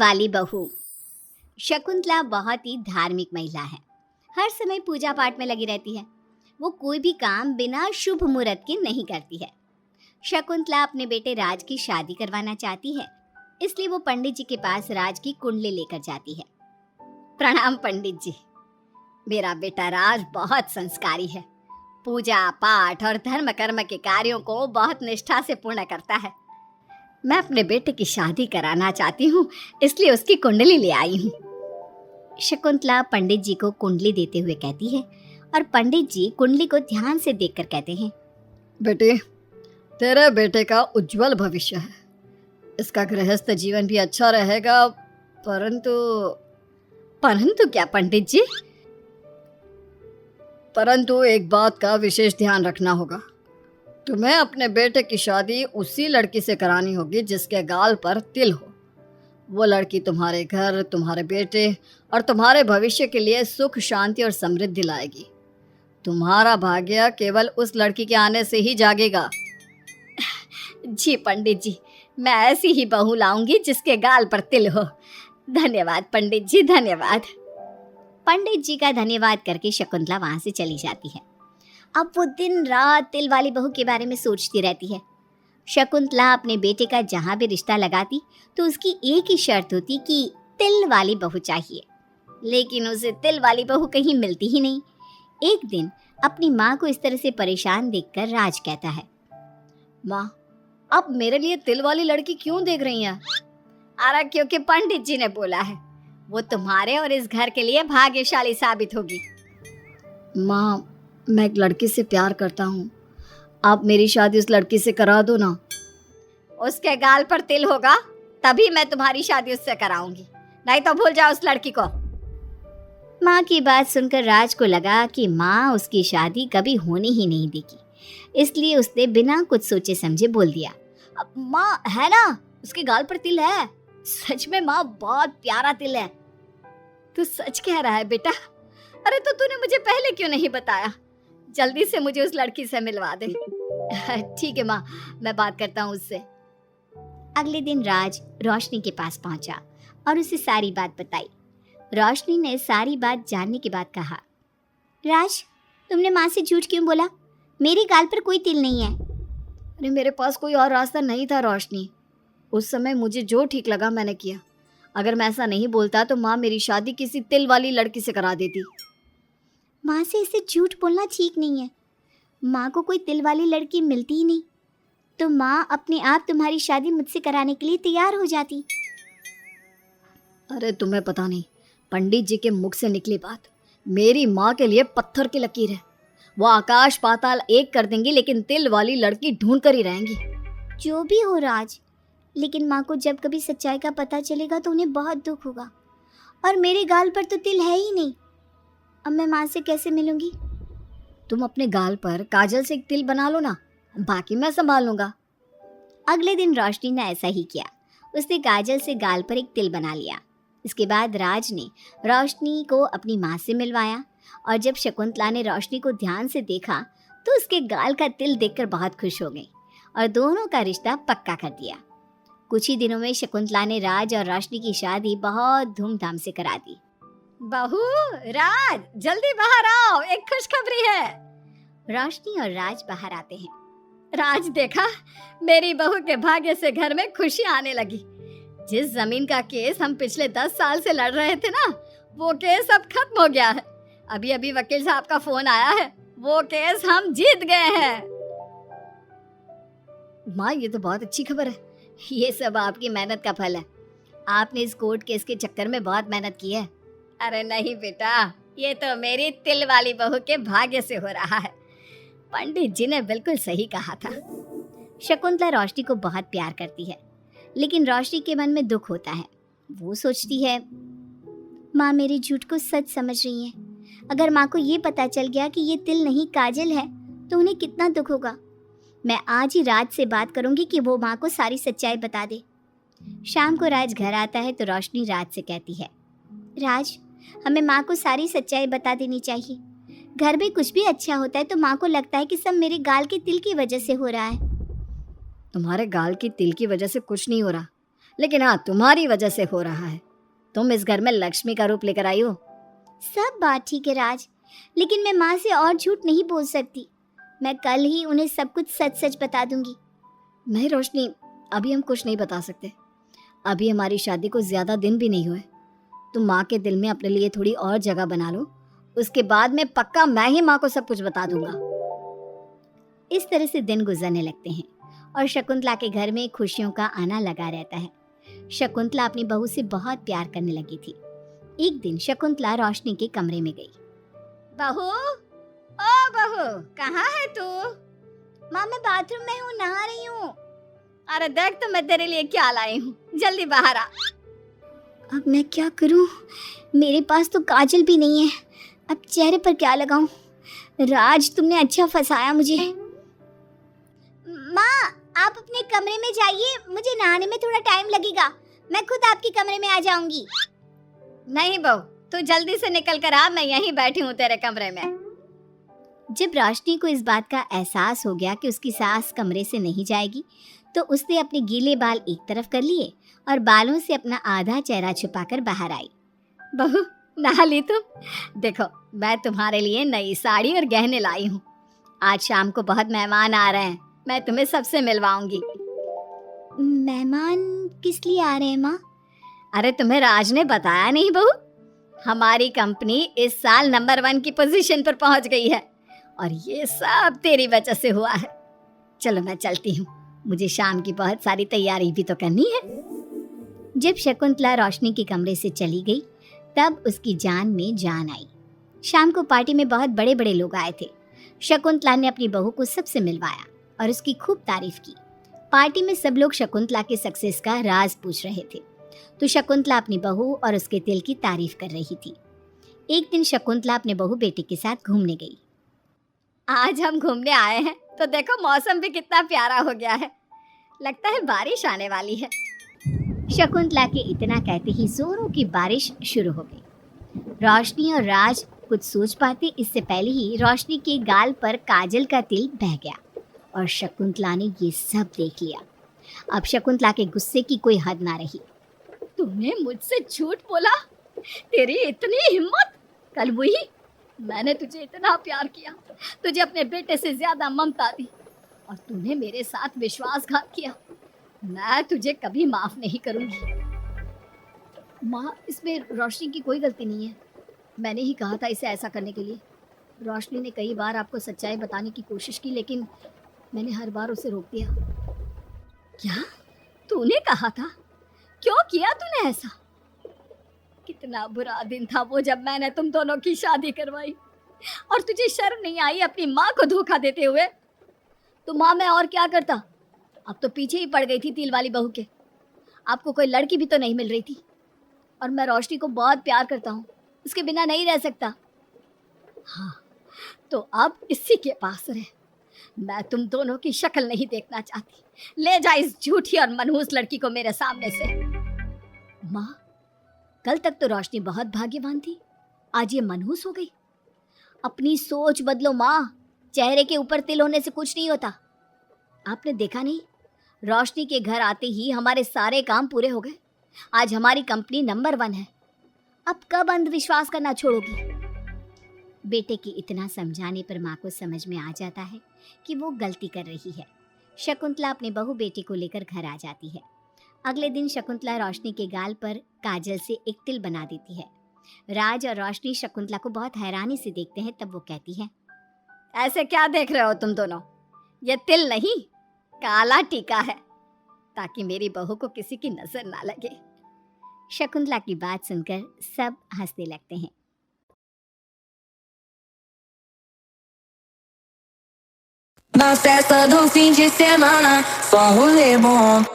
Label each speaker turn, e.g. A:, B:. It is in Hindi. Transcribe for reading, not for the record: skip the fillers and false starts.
A: वाली बहू। शकुंतला बहुत ही धार्मिक महिला है। हर समय पूजा पाठ में लगी रहती है। वो कोई भी काम बिना शुभ मुहूर्त के नहीं करती है। शकुंतला अपने बेटे राज की शादी करवाना चाहती है, इसलिए वो पंडित जी के पास राज की कुंडली लेकर जाती है। प्रणाम पंडित जी, मेरा बेटा राज बहुत संस्कारी है। पूजा पाठ और धर्म कर्म के कार्यों को बहुत निष्ठा से पूर्ण करता है। मैं अपने बेटे की शादी कराना चाहती हूँ, इसलिए उसकी कुंडली ले आई हूँ। शकुंतला पंडित जी को कुंडली देते हुए कहती है और पंडित जी कुंडली को ध्यान से देखकर कहते हैं,
B: बेटे, तेरे बेटे का उज्जवल भविष्य है। इसका गृहस्थ जीवन भी अच्छा रहेगा,
A: परंतु क्या पंडित जी?
B: परंतु एक बात का विशेष ध्यान रखना होगा। तुम्हें अपने बेटे की शादी उसी लड़की से करानी होगी जिसके गाल पर तिल हो। वो लड़की तुम्हारे घर, तुम्हारे बेटे और तुम्हारे भविष्य के लिए सुख, शांति और समृद्धि लाएगी। तुम्हारा भाग्य केवल उस लड़की के आने से ही जागेगा।
A: जी पंडित जी, मैं ऐसी ही बहू लाऊंगी जिसके गाल पर तिल हो। धन्यवाद पंडित जी, धन्यवाद। पंडित जी का धन्यवाद करके शकुंतला वहां से चली जाती है। अब वो दिन रात तिल वाली बहू के बारे में सोचती रहती है। शकुंतला अपने बेटे का जहां भी रिश्ता लगाती तो उसकी एक ही शर्त होती कि तिल वाली बहू चाहिए, लेकिन उसे तिल वाली बहू कहीं मिलती ही नहीं। एक दिन अपनी माँ को इस तरह से परेशान देखकर राज कहता है,
B: माँ, आप मेरे लिए तिल वाली लड़की क्यों देख रही हैं?
A: अरे क्योंकि पंडित जी ने बोला है, वो तुम्हारे और इस घर के लिए भाग्यशाली साबित होगी।
B: माँ, मैं एक लड़की से प्यार करता हूँ। आप मेरी शादी उस लड़की से करा दो ना।
A: उसके गाल पर तिल होगा तभी मैं तुम्हारी शादी उससे कराऊंगी, नहीं तो भूल जाओ उस लड़की को। माँ की बात सुनकर राज को लगा कि माँ उसकी शादी कभी होने ही नहीं देगी, इसलिए उसने बिना कुछ सोचे समझे बोल दिया, माँ है ना, उसके गाल पर तिल है। सच में माँ, बहुत प्यारा तिल है। तू सच कह रहा है बेटा? अरे तो तूने मुझे पहले क्यों नहीं बताया? जल्दी से मुझे उस लड़की से मिलवा दे। ठीक है माँ, मैं बात करता हूँ उससे। अगले दिन राज रोशनी के पास पहुंचा और उसे सारी बात बताई। रोशनी ने सारी बात जानने के बाद कहा, राज, तुमने माँ से झूठ क्यों बोला? मेरे गाल पर कोई तिल नहीं है।
B: अरे मेरे पास कोई और रास्ता नहीं था रोशनी। उस समय मुझे जो ठीक लगा मैंने किया। अगर मैं ऐसा नहीं बोलता तो माँ मेरी शादी किसी तिल वाली लड़की से करा देती।
A: माँ से इसे झूठ बोलना ठीक नहीं है। माँ को कोई तिल वाली लड़की मिलती ही नहीं, तो माँ अपने आप तुम्हारी शादी मुझसे कराने के लिए तैयार हो जाती।
B: अरे तुम्हें पता नहीं, पंडित जी के मुख से निकली बात मेरी माँ के लिए पत्थर की लकीर है। वो आकाश पाताल एक कर देंगी, लेकिन तिल वाली लड़की ढूंढ कर ही रहेंगी।
A: जो भी हो राज, लेकिन माँ को जब कभी सच्चाई का पता चलेगा तो उन्हें बहुत दुख होगा। और मेरे गाल पर तो तिल है ही नहीं, अब मैं माँ से कैसे मिलूंगी?
B: तुम अपने गाल पर काजल से एक तिल बना लो ना, बाकी मैं संभाल लूंगा।
A: अगले दिन रोशनी ने ऐसा ही किया। उसने काजल से गाल पर एक तिल बना लिया। इसके बाद राज ने रोशनी को अपनी माँ से मिलवाया, और जब शकुंतला ने रोशनी को ध्यान से देखा तो उसके गाल का तिल देखकर बहुत खुश हो गई और दोनों का रिश्ता पक्का कर दिया। कुछ ही दिनों में शकुंतला ने राज और रोशनी की शादी बहुत धूमधाम से करा दी। बहू, राज, जल्दी बाहर आओ, एक खुशखबरी है। रोशनी और राज बाहर आते हैं। राज, देखा, मेरी बहू के भाग्य से घर में खुशी आने लगी। जिस जमीन का केस हम पिछले 10 साल से लड़ रहे थे ना, वो केस अब खत्म हो गया है। अभी अभी वकील साहब का फोन आया है, वो केस हम जीत गए हैं।
B: माँ, ये तो बहुत अच्छी खबर है।
A: ये सब आपकी मेहनत का फल है। आपने इस कोर्ट केस के चक्कर में बहुत मेहनत की है। अरे नहीं बेटा, ये तो मेरी तिल वाली बहू के भाग्य से हो रहा है। पंडित जी ने बिल्कुल सही कहा था। शकुंतला रोशनी को बहुत प्यार करती है, लेकिन रोशनी के मन में दुख होता है। वो सोचती है, माँ मेरे झूठ को सच समझ रही है। अगर माँ को ये पता चल गया कि ये तिल नहीं काजल है तो उन्हें कितना दुख होगा। मैं आज ही राज से बात करूंगी कि वो माँ को सारी सच्चाई बता दे। शाम को राज घर आता है तो रोशनी राज से कहती है, राज, हमें माँ को सारी सच्चाई बता देनी चाहिए। घर में कुछ भी अच्छा होता है तो माँ को लगता है कि सब मेरे गाल के तिल की वजह से हो रहा है।
B: तुम्हारे गाल की तिल की वजह से कुछ नहीं हो रहा। लेकिन हाँ, तुम्हारी वजह से हो रहा है। तुम इस घर में लक्ष्मी का रूप लेकर आई हो।
A: सब बात ठीक है राज, लेकिन मैं माँ से और झूठ नहीं बोल सकती। मैं कल ही उन्हें सब कुछ सच सच बता दूंगी।
B: नहीं रोशनी, अभी हम कुछ नहीं बता सकते। अभी हमारी शादी को ज़्यादा दिन भी नहीं हुए। तुम माँ के दिल में अपने लिए थोड़ी और जगह बना लो, उसके बाद में पक्का मैं ही माँ को सब कुछ बता दूंगा।
A: इस तरह से दिन गुजरने लगते हैं और शकुंतला के घर में खुशियों का आना लगा रहता है। शकुंतला अपनी बहू से बहुत प्यार करने लगी थी। एक दिन शकुंतला रोशनी के कमरे में गई।
B: बहू, ओ बहू, कहाँ है तू?
A: माँ मैं बाथरूम में हूँ, नहा रही हूँ।
B: अरे देख तो मैं तेरे लिए क्या लाई हूँ, जल्दी बाहर आ।
A: अब मैं क्या करूँ? मेरे पास तो काजल भी नहीं है, अब चेहरे पर क्या लगाऊं? राज तुमने अच्छा फंसाया मुझे। माँ आप अपने कमरे में जाइए, मुझे नहाने में थोड़ा टाइम लगेगा। मैं खुद आपके कमरे में आ जाऊंगी।
B: नहीं बहू, तू जल्दी से निकल कर आ, मैं यहीं बैठी हूँ तेरे कमरे में।
A: जब रोशनी को इस बात का एहसास हो गया कि उसकी सास कमरे से नहीं जाएगी, तो उसने अपने गीले बाल एक तरफ कर लिए और बालों से अपना आधा चेहरा छुपाकर बाहर आई।
B: बहू नहा ली तुम? देखो मैं तुम्हारे लिए नई साड़ी और गहने लाई हूँ। आज शाम को बहुत मेहमान आ रहे हैं, मैं तुम्हें सबसे मिलवाऊंगी।
A: मेहमान किस लिए आ रहे हैं माँ?
B: अरे तुम्हें राज ने बताया नहीं बहू? हमारी कंपनी इस साल नंबर 1 की पोजीशन पर पहुंच गई है और ये सब तेरी वजह से हुआ है। चलो मैं चलती हूँ, मुझे शाम की बहुत सारी तैयारी भी तो करनी है।
A: जब शकुंतला रोशनी के कमरे से चली गई, तब उसकी जान में जान आई। शाम को पार्टी में बहुत बड़े बड़े लोग आए थे। शकुंतला ने अपनी बहू को सबसे मिलवाया और उसकी खूब तारीफ की। पार्टी में सब लोग शकुंतला के सक्सेस का राज पूछ रहे थे, तो शकुंतला अपनी बहू और उसके दिल की तारीफ कर रही थी। एक दिन शकुंतला अपने बहू बेटे के साथ घूमने गई।
B: आज हम घूमने आए हैं तो देखो मौसम भी कितना प्यारा हो गया है, लगता है बारिश आने वाली है।
A: शकुंतला के इतना कहते ही जोरों की बारिश शुरू हो गई। रोशनी और राज कुछ सोच पाते इससे पहले ही रोशनी के गाल पर काजल का तिल बह गया और शकुंतला ने ये सब देख लिया। अब शकुंतला के गुस्से की कोई हद ना रही।
B: तूने मुझसे झूठ बोला? तेरी इतनी हिम्मत? कल वही मैंने तुझे इतना प्यार किया, तुझे अपने बेटे से ज्यादा ममता दी और तूने मेरे साथ विश्वासघात किया। मैं तुझे कभी माफ नहीं करूंगी। माँ, इसमें रोशनी की कोई गलती नहीं है। मैंने ही कहा था इसे ऐसा करने के लिए। रोशनी ने कई बार आपको सच्चाई बताने की कोशिश की, लेकिन मैंने हर बार उसे रोक दिया। क्या तूने कहा था? क्यों किया तूने ऐसा? कितना बुरा दिन था वो जब मैंने तुम दोनों की शादी करवाई और तुझे शर्म नहीं आई अपनी माँ को धोखा देते हुए? तो माँ मैं और क्या करता, अब तो पीछे ही पड़ गई थी तिल वाली बहू के। आपको कोई लड़की भी तो नहीं मिल रही थी और मैं रोशनी को बहुत प्यार करता हूँ, उसके बिना नहीं रह सकता। हाँ तो अब इसी के पास रहे। मैं तुम दोनों की शक्ल नहीं देखना चाहती। ले जा इस झूठी और मनहूस लड़की को मेरे सामने से। माँ, कल तक तो रोशनी बहुत भाग्यवान थी, आज ये मनहूस हो गई। अपनी सोच बदलो माँ, चेहरे के ऊपर तिल होने से कुछ नहीं होता। आपने देखा नहीं, रोशनी के घर आते ही हमारे सारे काम पूरे हो गए। आज हमारी कंपनी नंबर 1 है। अब कब अंधविश्वास करना छोड़ोगी? बेटे के इतना समझाने पर माँ को समझ में आ जाता है कि वो गलती कर रही है। शकुंतला अपने बहू बेटे को लेकर घर आ जाती है। अगले दिन शकुंतला रोशनी के गाल पर काजल से एक तिल बना देती है। राज और रोशनी शकुंतला को बहुत हैरानी से देखते हैं। तब वो कहती है, ऐसे क्या देख रहे हो तुम दोनों? ये तिल नहीं, काला टीका है, ताकि मेरी बहू को किसी की नजर ना लगे।
A: शकुंतला की बात सुनकर सब हंसने लगते हैं।
C: Na festa do fim de semana, só rolê bom.